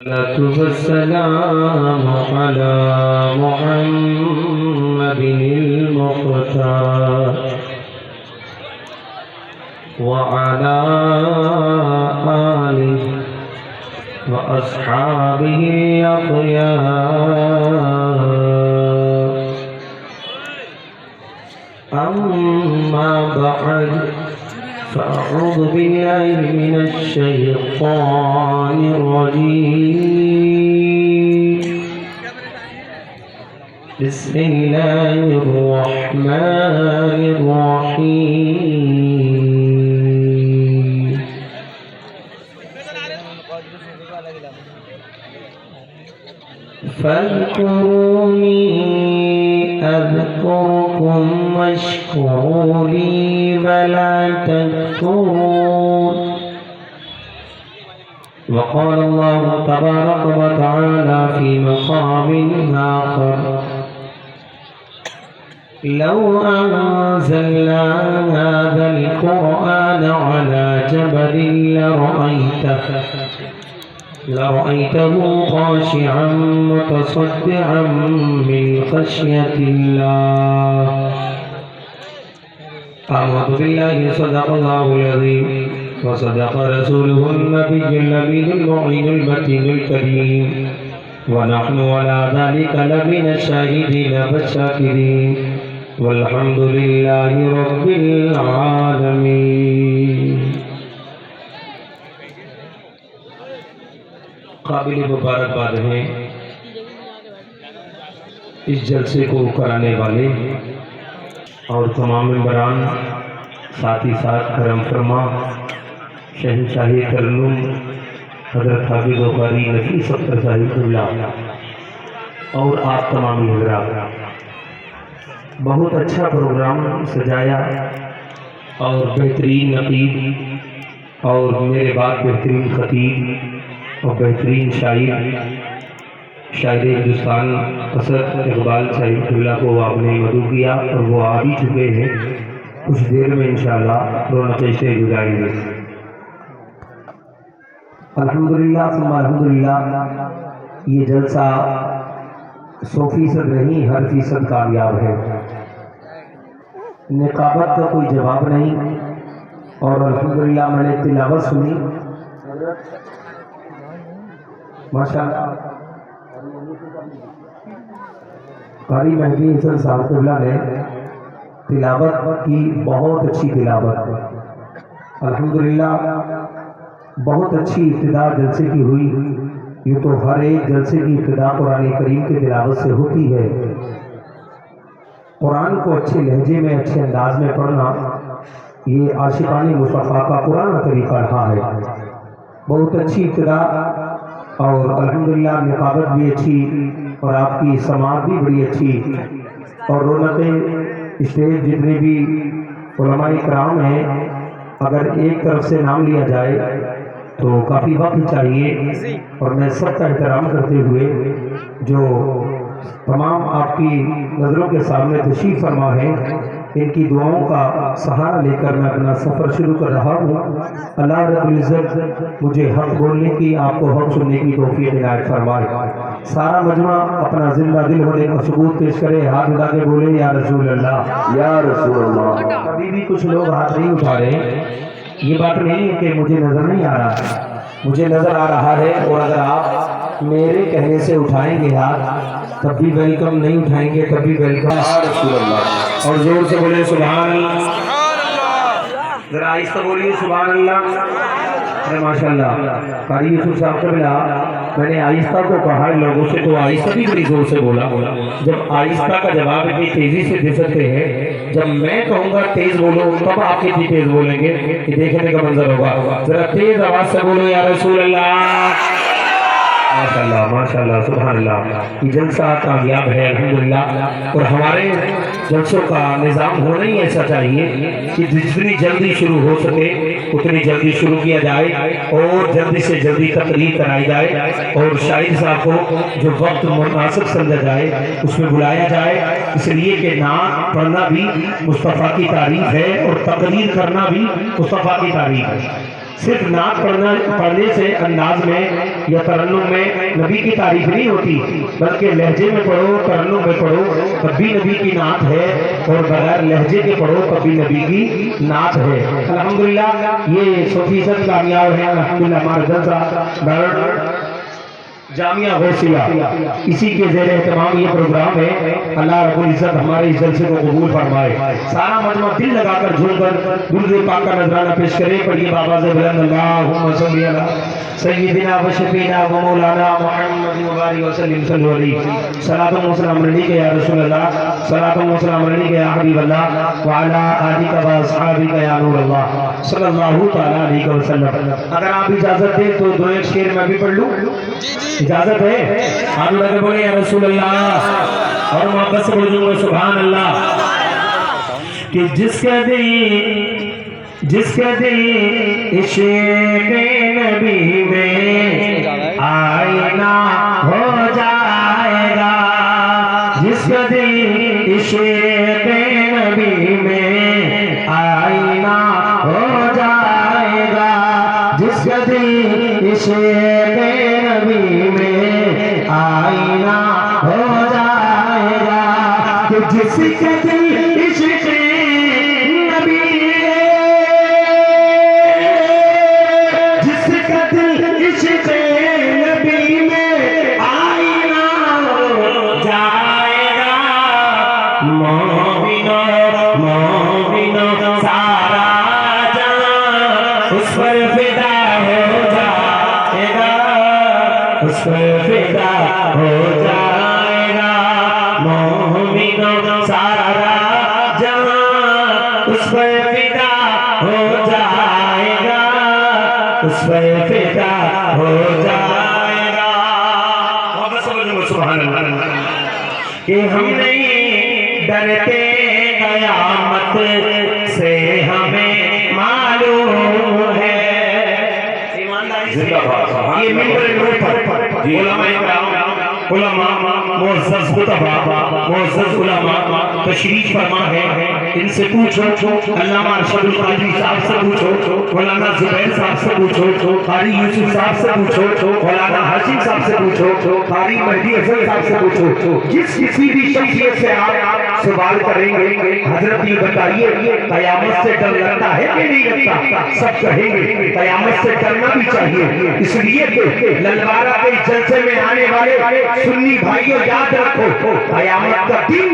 الصلاة والسلام على محمد المختار وعلى آله وأصحابه الأخيار أما بعد فأعوذ بالله من الشيطان الرجيم بسم الله الرحمن الرحيم فاذكروني أذكركم واشكروا لي ولا تكفرون وقال الله تبارك وتعالى في مقام آخر لو أنزلنا هذا القرآن على جبل لرأيته خاشعا متصدعا من خشية الله أعوذ بالله صدق الله العظيم وصدق رسوله النبي الأمين المعين المتين الكريم ونحن على ذلك لمن الشاهدين والشاكرين والحمد لله رب العالمين. قابل مبارکباد ہیں اس جلسے کو کرانے والے اور تمام ممبران، ساتھ ہی ساتھ کرم فرما شہنشاہ ترنم حضرت حافظ و قاری نفیس اختر صاحب اللہ اور آپ تمام حضرات، بہت اچھا پروگرام سجایا اور بہترین نقیب اور میرے بعد بہترین خطیب اور بہترین شاعر ہندوستان اسد اقبال صاحب اللہ کو آپ نے مدعو کیا اور وہ آ بھی چکے ہیں. کچھ دیر میں انشاءاللہ رونق اسٹیج گزاریں گے. الحمدللہ ثم الحمدللہ یہ جلسہ 100% نہیں 100% کامیاب ہے. نقابت کا کوئی جواب نہیں اور الحمدللہ میں نے تلاوت سنی ماشاءاللہ. قاری مہدی حسن صاحب اللہ نے تلاوت کی بہت اچھی تلاوت، الحمدللہ بہت اچھی ابتدا جلسے کی ہوئی. یہ تو ہر ایک جلسے کی ابتدا قرآن کریم کی تلاوت سے ہوتی ہے. قرآن کو اچھے لہجے میں اچھے انداز میں پڑھنا یہ عاشقان مصطفیٰ کا قرآن کا طریقہ رہا ہے. بہت اچھی ابتدا اور الحمدللہ نقابت بھی اچھی اور آپ کی سماعت بھی بڑی اچھی اور رونق اسٹیج جتنے بھی علماء کرام ہیں اگر ایک طرف سے نام لیا جائے تو کافی وقت چاہیے اور میں سب کا احترام کرتے ہوئے جو تمام آپ کی نظروں کے سامنے تشریف فرما ہے ان کی دعاؤں کا سہارا لے کر میں اپنا سفر شروع کر رہا ہوں. اللہ رب العزت مجھے حق بولنے کی، آپ کو حق سننے کی توفیق عنایت فرمائے. سارا مجمع اپنا زندہ دل ہونے کا ثبوت پیش کرے، ہاتھ اٹھا کے بولے یا رسول اللہ یا رسول اللہ. کبھی بھی کچھ لوگ ہاتھ نہیں اٹھا رہے، یہ بات نہیں ہے کہ مجھے نظر نہیں آ رہا ہے، مجھے نظر آ رہا ہے. اور اگر آپ میرے کہنے سے اٹھائیں گے ہاتھ تب بھی ویلکم، نہیں اٹھائیں گے تب بھی ویلکم. رسول اللہ اور زور سے بولے سبحان اللہ. ذرا آہستہ بولیے سبحان اللہ. ارے ماشاءاللہ قاری یوسف صاحب کا ملا میں نے آہستہ کو کہا لوگوں سے تو آہستہ بھی بڑی زور سے بولا. جب آہستہ کا جواب اتنی تیزی سے دے سکتے ہیں، جب میں کہوں گا تیز بولو تب آپ کتنی تیز بولیں گے کہ دیکھنے کا منظر ہوگا. ذرا تیز آواز سے بولو یا رسول اللہ. ماشاءاللہ ماشاءاللہ سبحان اللہ. یہ جلسہ کامیاب ہے الحمدللہ اور ہمارے جلسوں کا نظام ہونا ہی ایسا چاہیے کہ جتنی جلدی شروع ہو سکے اتنی جلدی شروع کیا جائے اور جلدی سے جلدی تقریر کرائی جائے اور شاعر صاحب کو جو وقت مناسب سمجھا جائے اس میں بلایا جائے، اس لیے کہ نعت پڑھنا بھی مصطفیٰ کی تعریف ہے اور تقریر کرنا بھی مصطفیٰ کی تعریف ہے. صرف نعت پڑھنے سے انداز میں یا ترنم میں نبی کی تعریف نہیں ہوتی، بلکہ لہجے میں پڑھو، ترنم میں پڑھو تب بھی نبی کی نعت ہے، اور بغیر لہجے کے پڑھو تب بھی نبی کی نعت ہے۔ الحمدللہ یہ 100% کامیاب ہے۔ الحمدللہ ہمارا جلسہ جامعہ غوثیہ اسی کے زیر اہتمام یہ پروگرام ہے۔ اللہ رب العزت ہمارے اس جلسے کو قبول فرمائے۔ سارا مجمع دل لگا کر جھوم کر درود پاک کا نذرانہ پیش کرے۔ پڑھیے بابا سے بلند اللہم صلی علی سیدنا و شفینا و مولانا محمد مبارک وسلم صلی علیہ صلاۃ و سلام علیک یا رسول اللہ، صلاۃ و سلام علیک یا حبیب اللہ وعلی آلک و اصحابک یا نور اللہ صلی اللہ تعالی علیہ وسلم۔ اگر آپ اجازت دیں تو دو ایک شعر میں بھی پڑھ لوں، اجازت ہے؟ آپ لوگ بولے یا رسول اللہ، اور محبت سے بولوں گے سبحان اللہ۔ کہ جس کا دل عشق نبی میں آئینہ ہو جائے گا، جس کا دل عشق نبی میں آئینہ ہو جائے گا، جس کا دل عشق نبی میں آئینہ ہو جائے گا، کہ جس کا دل عشق نبی اس پر فدا ہو جائے گا، مومنوں سارا جہاں اس پر فدا ہو جائے گا، اس پر فدا ہو جائے گا۔ سبحان اللہ۔ کہ ہم نہیں ڈرتے قیامت سے، ہمیں معلوم ہے۔ یہ ممبر نور پر علماء اکرام، علماء معزز خطبہ، معزز علماء تشریف فرما ہے، ان سے پوچھو، علامہ ارشد القادری صاحب سے پوچھو، مولانا زبیر صاحب سے پوچھو، قاری یوسف صاحب سے پوچھو، مولانا ہاشم صاحب سے پوچھو، قاری مہدی افضل صاحب سے پوچھو، جس کسی بھی شخصیت سے آپ سوال کریں گے، حضرت یہ بتائیے قیامت سے ڈر لگتا ہے کہ نہیں لگتا؟ سب کہیں گے قیامت سے ڈرنا بھی چاہیے، اس لیے کہ للکارہ کے جلسے میں آنے والے سنی بھائیوں یاد رکھو، قیامت کا دن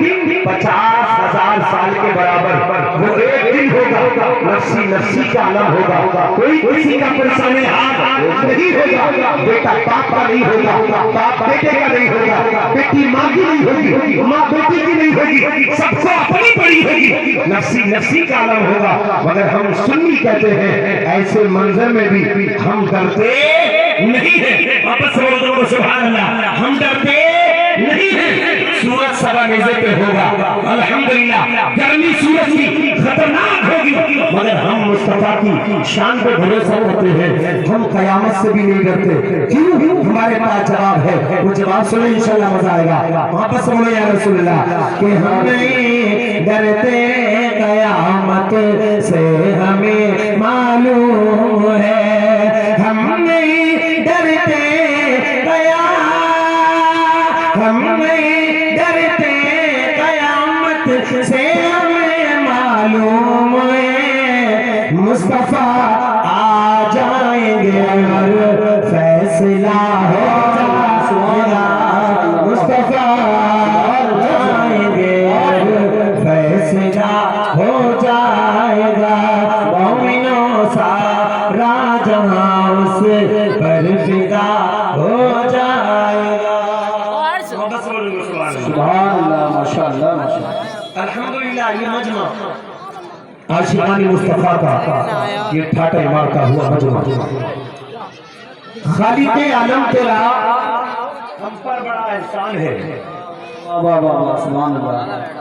50,000 سال کے برابر وہ ایک دن ہوگا، نفسی نفسی کا عالم ہوگا، کوئی کسی کا پرسانے ہاتھ نہیں ہوگا، بیٹا باپ کا نہیں ہوگا، باپ بیٹے کا نہیں ہوگا، بیٹی ماں کی نہیں ہوگی، ماں بیٹی کی نہیں ہوگی، سب کو اپنی پڑی ہوگی، نفسی نفسی کا عالم ہوگا۔ مگر ہم سنی کہتے ہیں ایسے منظر میں بھی ہم ڈرتے نہیں ہیں۔ واپس بولو تو سبحان اللہ، ہم ڈرتے نہیں ہیں۔ سورج سوا نیزے پہ ہوگا، الحمدللہ گرمی سورج کی خطرناک ہوگی، مگر ہم مصطفیٰ کی شان پہ بھروسہ کرتے ہیں، ہم قیامت سے بھی نہیں ڈرتے۔ کیوں؟ ہمارے پاس جواب ہے، وہ جواب سنیں انشاءاللہ مزہ آئے گا۔ واپس بولو یا رسول اللہ، کہ ہم نہیں ڈرتے قیامت سے، ہمیں معلوم ہے، ہم نہیں ڈرتے ہم نہیں ڈرتے قیامت سے، ہمیں معلوم ہے، مصطفیٰ آ جائیں گے اور فیصلہ ہو جائے گا، مصطفیٰ آ جائیں گے اور فیصلہ ہو جائے گا، مومنوں سارا جہاں اس پر فدا ہو جائے گا۔ سبحان اللہ، ماشاءاللہ ماشاءاللہ۔ الحمدللہ یہ مجمع عاشقان مصطفیٰ کا یہ ٹھاٹے مارتا ہوا مجمع، خالق عالم تیرا ہم پر بڑا احسان ہے۔ واہ واہ واہ، سبحان اللہ۔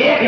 1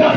10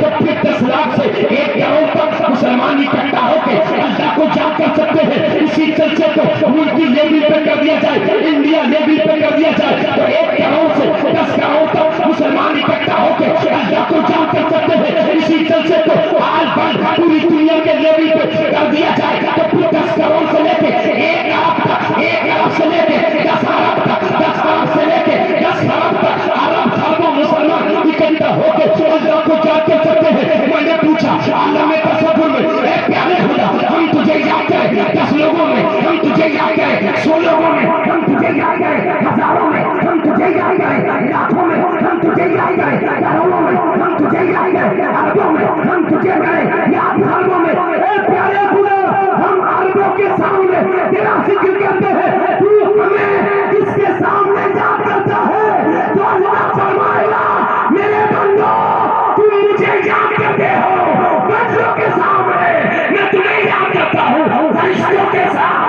تو پھر 10 لاکھ سے 1 کروڑ تک مسلمان اکٹھا ہو کے اللہ کو جان کر سکتے ہیں. اسی چرچے کو ملکی لیول پہ کر دیا جائے, انڈیا لیول پہ کر دیا جائے تو 1 کروڑ سے 10 کروڑ تک مسلمان اکٹھا ہو کے اللہ کو جان کر سکتے ہیں. اسی چرچے کو آل بند پوری دنیا کے لیول پہ کر دیا جائے تو پھر 10 کروڑ سے لے کے 1 ارب تک, 1 ارب سے لے کے 10 ارب تک, 10 ارب سے لے کے 10 ارب تک ارب خربوں مسلمان اکٹھا ہو کے اللہ کو جان کر سکتے ہیں. میں نے پوچھا عالم تصور میں اے پیارے خدا ہم تجھے یاد کریں 10 لوگوں میں, ہم تجھے یاد کریں 100 لوگوں میں, ہم تجھے یاد کریں ہزاروں میں, ہم تجھے یاد کریں لاکھوں میں, ہم تجھے یاد کریں کروڑوں میں, ہم تجھے یاد کریں اربوں میں, ہم تجھے کریں یاد اربوں میں. اے پیارے خدا ہم اربوں کے سامنے تیرا ذکر کرتے ہیں, تو ہمیں اس کے سامنے یاد کرتا ہے تو اللہ فرمائے گا میرے بندو تم مجھے یاد کرتے ہو بچوں کے سامنے, میں تمہیں یاد کرتا ہوں فرشتوں کے ساتھ.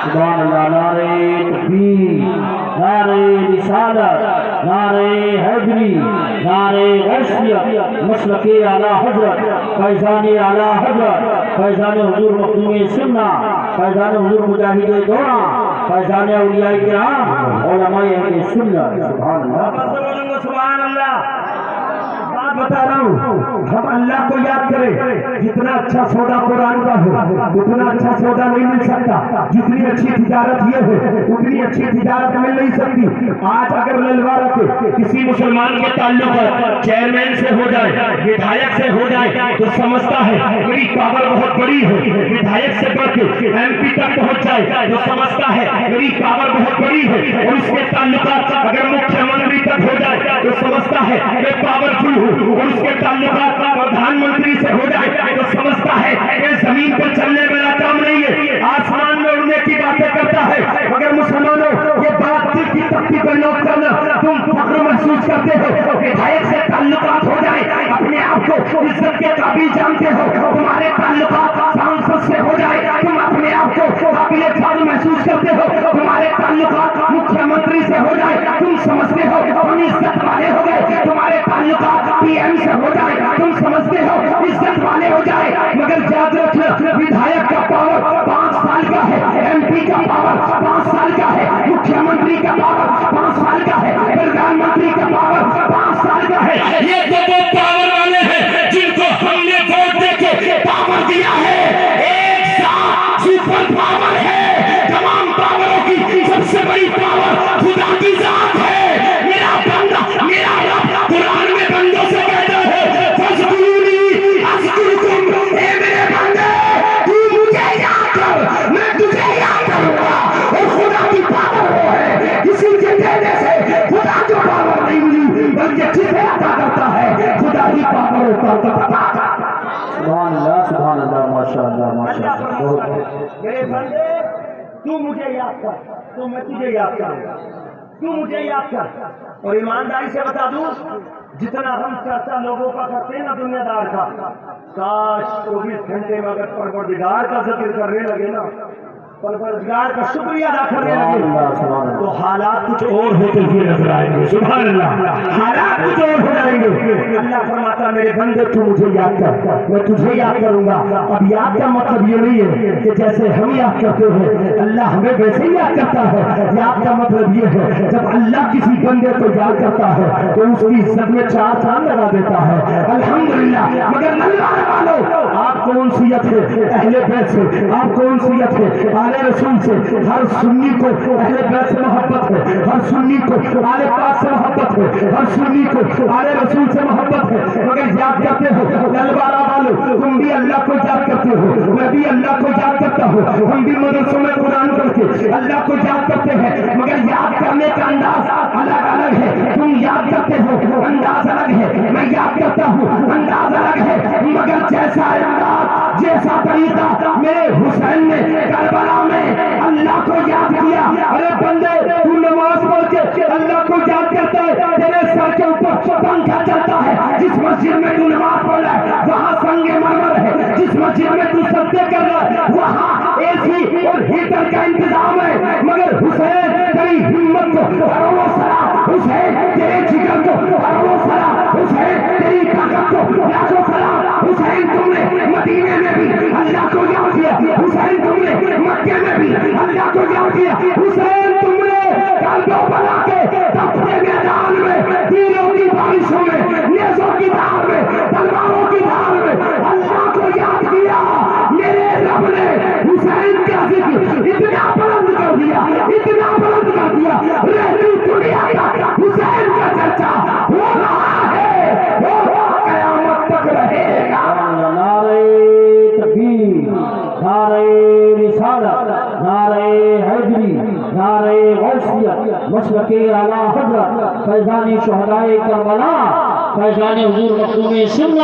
سبحان اللہ. نعرہ تکبیر, نعرہ رسالت, نعرہ حیدری, نعرہ غوثیت, مسلک اعلیٰ حضرت, فیضان اعلیٰ حضرت, فیضان حضور مخدوم سنہ, فیضان حضور مجاہد دورہ, فیضان اولیاء کرام, علماء اہل سنت. سبحان اللہ. سبحان اللہ. بات بتا رہا ہوں ہم اللہ کو یاد کریں. جتنا اچھا سودا قرآن کا ہے اتنا اچھا سودا نہیں مل سکتا. جتنی اچھی تجارت یہ ہے اتنی اچھی تجارت مل نہیں سکتی. آج اگر للوا رکھے کسی مسلمان کے تعلق چیئرمین سے ہو جائے, ودھایک سے ہو جائے تو سمجھتا ہے میری پاور بہت بڑی ہے. ودھایک سے بڑھ کے MP تک پہنچ جائے تو سمجھتا ہے میری پاور بہت بڑی ہے. اور اس کے تعلقات اگر مکھیہ منتری تک ہو جائے تو سمجھتا ہے میں پاورفل ہوں. اور اس کے تعلقات پردھان منتری سے ہو جائے تو سمجھتا ہے کہ زمین پر چلنے والا کام نہیں ہے, آسمان میں اڑنے کی باتیں کرتا ہے. مگر مسلمانوں یہ بات دل کی تختی پر نوٹ کرنا, تم فخر محسوس کرتے ہو ودھایک سے تعلقات ہو جائے اپنے آپ کو عزت کے قابل جانتے ہو. تمہارے تعلقات سانسد سے ہو جائے تم اپنے آپ کو قابل فخر محسوس کرتے ہو. تمہارے تعلقات مکھیہ منتری سے ہو جائے تم سمجھتے ہو ہم عزت والے ہو گئے. تمہارے تعلقات PM سے ہو جائے تم سمجھتے ہو عزت والے ہو جائے. مگر یاد رکھنا ودھایک کا پاور 5 سال کا ہے, MP کا پاور 5 سال کا ہے, مکھیہ منتری کا پاور 5 سال کا ہے, پردھان منتری کا پاور 5 سال کا ہے. یہ تو وہ پاور والے ہیں جن کو ہم نے ووٹ دے کے پاور دیا ہے. ایک ساتھ سپر پاور ہے. تمام پاوروں کی سب سے بڑی پاور خدا کی ذات ہے. میرا بندہ میرا رب قرآن میں بندوں سے کہتا ہے فَاذْكُرُونِي أَذْكُرْكُمْ. اے میرے بندے تو مجھے یاد کر میں تجھے یاد کروں گا. اور خدا کی پاور وہ ہے کسی کے دینے سے خدا جو پاور نہیں ملی بلکہ جسے عطا کرتا ہے خدا ہی پاور ہوتا ہے. سبحان اللہ. سبحان اللہ. ماشاء اللہ. ماشاء اللہ. میرے بندے تو مجھے یاد کر تو میں تجھے یاد کروں گا. تو مجھے یاد کر. اور ایمانداری سے بتا دوں جتنا ہم چرچا لوگوں کا کرتے ہیں نا دنیا دار کا, کاش 24 گھنٹے میں اگر پروردگار کا ذکر کرنے لگے نا, پروردگار کا شکریہ ادا کرنے لگے تو حالات کچھ اور ہوتے ہوئے نظر آئیں گے. سبحان اللہ. حالات کچھ اور ہو جائیں گے. اللہ فرماتا میرے بندے تو مجھے یاد کر میں تجھے یاد کروں گا. اب یاد کا مطلب یہ نہیں ہے کہ جیسے ہم یاد کرتے ہیں اللہ ہمیں ویسے ہی یاد کرتا ہے. یاد کا مطلب یہ ہے جب اللہ کسی بندے کو یاد کرتا ہے تو اس کی عزت میں 4 چاند لگا دیتا ہے. الحمدللہ. مگر نلوانے والوں آپ کون سیت ہے اہل بیت سے, آپ کون سیت ہے آل رسول سے. ہر سنی کو اہل بیت سے محبت ہے, ہر سنی کو آل پاک سے محبت ہے, ہر سنی کو آل رسول سے محبت ہے. مگر یاد کرتے ہو نلوارا والوں تم بھی اللہ کو یاد کرتے ہو, میں بھی اللہ کو یاد کرتا ہوں. ہم بھی مدرسوں میں قرآن پڑھ کے اللہ کو یاد کرتے ہیں. مگر یاد کرنے کا انداز الگ الگ ہے. تم یاد کرتے ہو انداز الگ ہے, میں یاد کرتا ہوں انداز الگ ہے. مگر جیسا انداز جیسا طریقہ میرے حسین نے کربلا میں اللہ کو یاد کیا. ارے بندے تو نماز پڑھ کے اللہ کو یاد کرتا ہے, تیرے سر کے اوپر پنکھا چلتا ہے. جس مسجد میں تو نماز پڑھ رہا ہے وہاں سنگ مرمر ہے, جس مسجد میں تو سجدے کر رہا ہے وہاں AC اور ہیٹر کا انتظام ہے. مگر حسین تیری ہمت کو کروڑوں سلام, حسین تیرے جگر کو کروڑوں سلام, حسین تیری طاقت کو مکے میں بھی اللہ کو یاد کیا حسین تم نے کربلا کے تپتے میدان میں تیروں کی بارشوں میں نیزوں کی دھار میں تلواروں کی دھار میں اللہ کو یاد کیا میرے رب نے حسین کا ذکر اتنا بلند کر دیا اتنا بلند کر دیا رہتی دنیا کا حسین کا چرچا ہو رہا ہے قیامت تک رہے گا نعرہ تکبیر نعرہ رسالت نعرہ حیدری نعرہ غوثیت مشرق اعلی حضرت فیضان شہدائے کربلا فیضان حضور مخدوم سنت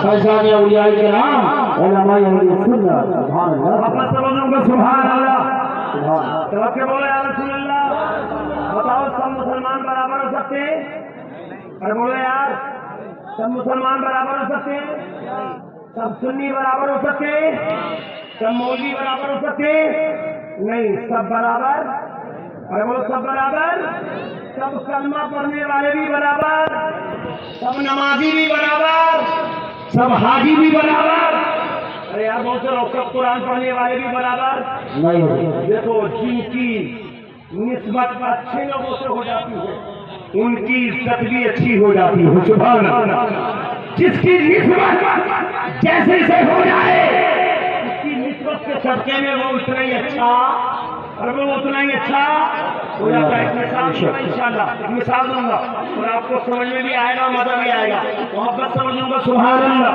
فیضان اولیاء کرام علماء اہل سنت سبحان اللہ اپنا سمجھوں گا سبحان اللہ سبحان توقع بولے یا رسول اللہ بتاؤ سب مسلمان برابر ہو سکتے ہیں اور بولے یار سب مسلمان برابر ہو سکتے ہیں سب سنی برابر ہو سکتے ہیں سب مولوی برابر ہو سکتے ہیں نہیں سب برابر اور بولو سب برابر سب کلمہ پڑھنے والے بھی برابر سب نمازی بھی برابر سب حاجی بھی برابر ارے یار بہت سے لوگ سب قرآن پڑھنے والے بھی برابر نہیں دیکھو جن کی نسبت اچھے لوگوں سے ہو جاتی ہے ان کی عزت بھی اچھی ہو جاتی ہے سبحان اللہ جس کی نسبت جیسے سے ہو جائے اس کی نسبت کے صدقے میں وہ اتنا ہی اچھا اور وہ اتنا ہی اچھا ہو جاتا ہے انشاءاللہ مثال دوں گا اور آپ کو سمجھ میں بھی آئے گا مزہ بھی آئے گا محبت سمجھوں گا سبحان اللہ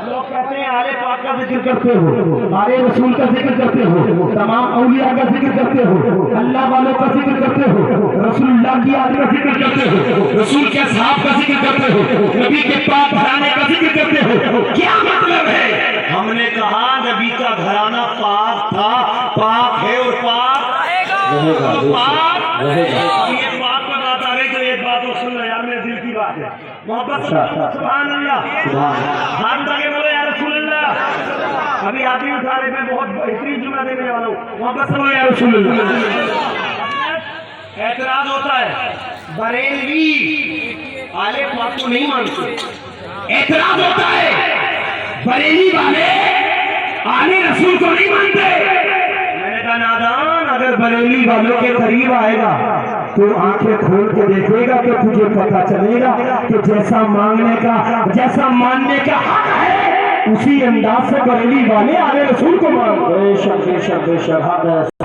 لوگ کہتے ہیں آل پاک کا ذکر کرتے ہو آل رسول کا ذکر کرتے ہو تمام اولیاء کا ذکر کرتے ہو اللہ والوں کا ذکر کرتے ہو رسول اللہ کی یاد کا ذکر کرتے ہو رسول کے اصحاب کا ذکر کرتے ہو نبی کے پاک گھرانے کا ذکر کرتے ہو کیا مطلب ہے ہم نے کہا نبی کا گھرانہ پاک تھا پاک ہے اور پاک یہ بات میں بات آ گئی تو ایک بات اور سن لو یار میرے دل کی بات ہے محبت سبحان اللہ ہاتھ لگے بولے یا رسول اللہ ابھی آدمی اٹھا رہے میں بہت بہترین جملہ دینے والا ہوں محبت سے بولے یا رسول اللہ اعتراض ہوتا ہے بریلوی آل پاک کو نہیں مانتے اعتراض ہوتا ہے بریلی والے آل رسول کو نہیں مانتے میں نے کہا نادان اگر بریلی والوں کے قریب آئے گا تو آنکھیں کھول کے دیکھے گا کہ تجھے پتا چلے گا کہ جیسا مانگنے کا جیسا ماننے کا حق ہے اسی انداز سے بریلی والے آل رسول کو مانتے بے شک بے شک بے شک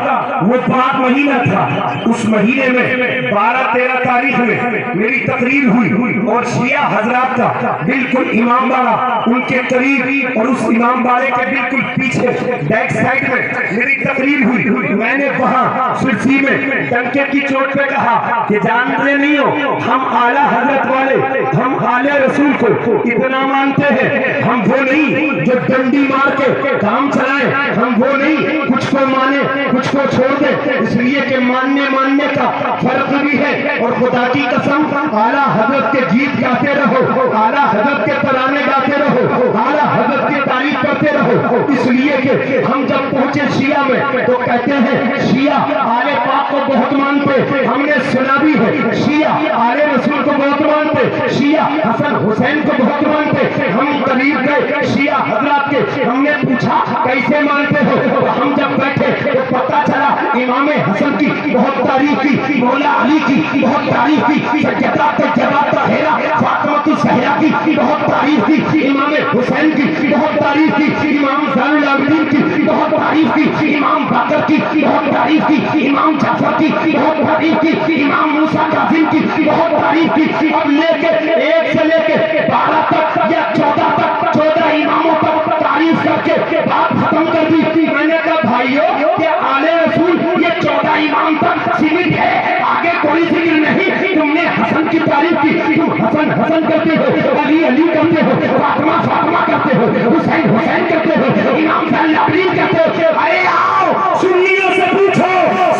وہ پاک مہینہ تھا اس مہینے میں 12-13 تاریخ میں میری تقریر ہوئی اور شیعہ حضرات کا بالکل امام باڑہ ان کے قریب اور اس امام باڑے کے بالکل پیچھے بیک سائڈ میں میری تقریر ہوئی میں نے وہاں سرسی میں ڈنکے کی چوٹ پہ کہا کہ جانتے نہیں ہو ہم اعلیٰ حضرت والے ہم آل رسول کو اتنا مانتے ہیں ہم وہ نہیں جو ڈنڈی مار کے کام چلائیں ہم وہ نہیں کچھ کو مانے کچھ کو چھوڑ دے اس لیے کہ ماننے کا فرق بھی ہے اور خدا کی قسم اعلیٰ حضرت کے گیت گاتے رہو اعلیٰ حضرت کے ترانے گاتے رہو اعلیٰ حضرت کی تعریف کرتے رہو اس لیے کہ ہم جب پہنچے شیعہ میں تو کہتے ہیں شیعہ آل پاک کو بہت مانتے ہم نے سنا بھی ہے شیعہ آل رسول کو بہت مانتے شیعہ حسن حسین کو بہت مانتے ہم قریب گئے شیعہ حضرات کے ہم نے پوچھا کیسے مانتے ہو تو ہم جب بیٹھے تو پتا چلا امام حسن کی بہت تعریف کی مولا علی کی بہت تعریف کی سیدہ طیبہ طاہرہ فاطمہ کی زہرا کی بہت تعریف کی امام حسین کی بہت تعریف کی امام زین العابدین کی بہت تعریف کی امام باقر کی بہت تعریف کی امام جعفر کی بہت تعریف کی امام موسیٰ کاظم کی بہت تعریف کی اب لے کے ایک سے لے کے 12 تک یا 14 تک 14 اماموں تک تعریف کر کے بات ختم کر دی میں نے کہا بھائیو کہ آل رسول یہ 14 امام تک سمت ہے آگے کوئی ذکر نہیں تم نے حسن کی تعریف کی تم حسن حسن کرتے ہو علی علی کرتے ہو فاطمہ فاطمہ کرتے ہو حسین حسین کرتے ہو امام زین العابدین کرتے ہو ارے آؤ سنیوں سے پوچھو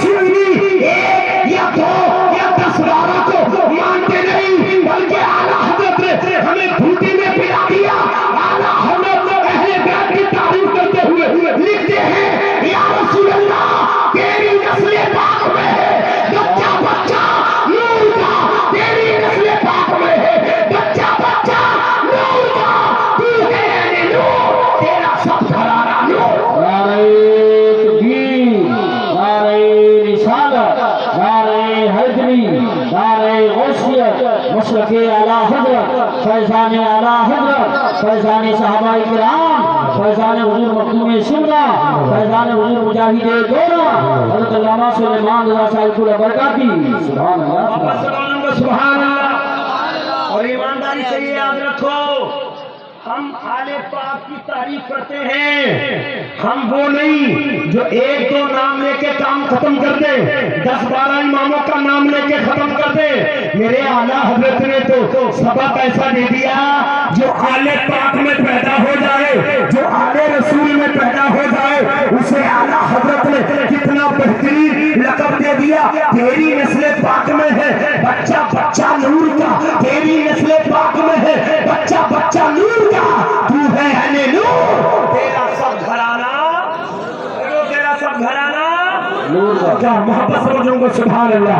سنی ایک یا دو یا 10-12 کو مانتے نہیں بلکہ اعلیٰ حضرت نے ہمیں گھوٹی میں پلا دیا اعلیٰ حضرت اہل بیت کی تعریف کرتے ہوئے لکھتے ہیں یا رسول اللہ تیری نسل پاک میں ہے بچہ بچہ نور کا تیری نسل پاک میں ہے بچہ بچہ نور کا تو ہے نور تیرا مسلک اعلیٰ حضرت فیضان اعلیٰ حضرت فیضان صحابہ کرام فیضان حضور مخدوم شمرہ فیضان حضور مجاہد دورہ حضرت علامہ سلیمان رضا صاحب البرکاتی سبحان اللہ سبحان اللہ۔ اور ایمانداری سے یہ یاد رکھو، ہم آل پاک کی تعریف کرتے ہیں، ہم وہ نہیں جو ایک دو نام لے کے کام ختم کر دے، 10-12 اماموں کا نام لے کے ختم کر دے۔ میرے اعلیٰ حضرت نے تو سبق ایسا دے دیا، جو آل پاک میں پیدا ہو جائے، جو آل رسول میں پیدا ہو جائے، اسے اعلیٰ حضرت نے کتنا بہترین لقب دے دیا، تیری نسل پاک میں ہے بچہ بچہ نور کا، تیری نسل پاک میں ہے بچہ بچہ نور کا، تو ہے اہل نور، تیرا سب گھرانہ، تیرا سب گھرانہ نور کا۔ کیا محبت سمجھوں گے؟ سبحان اللہ۔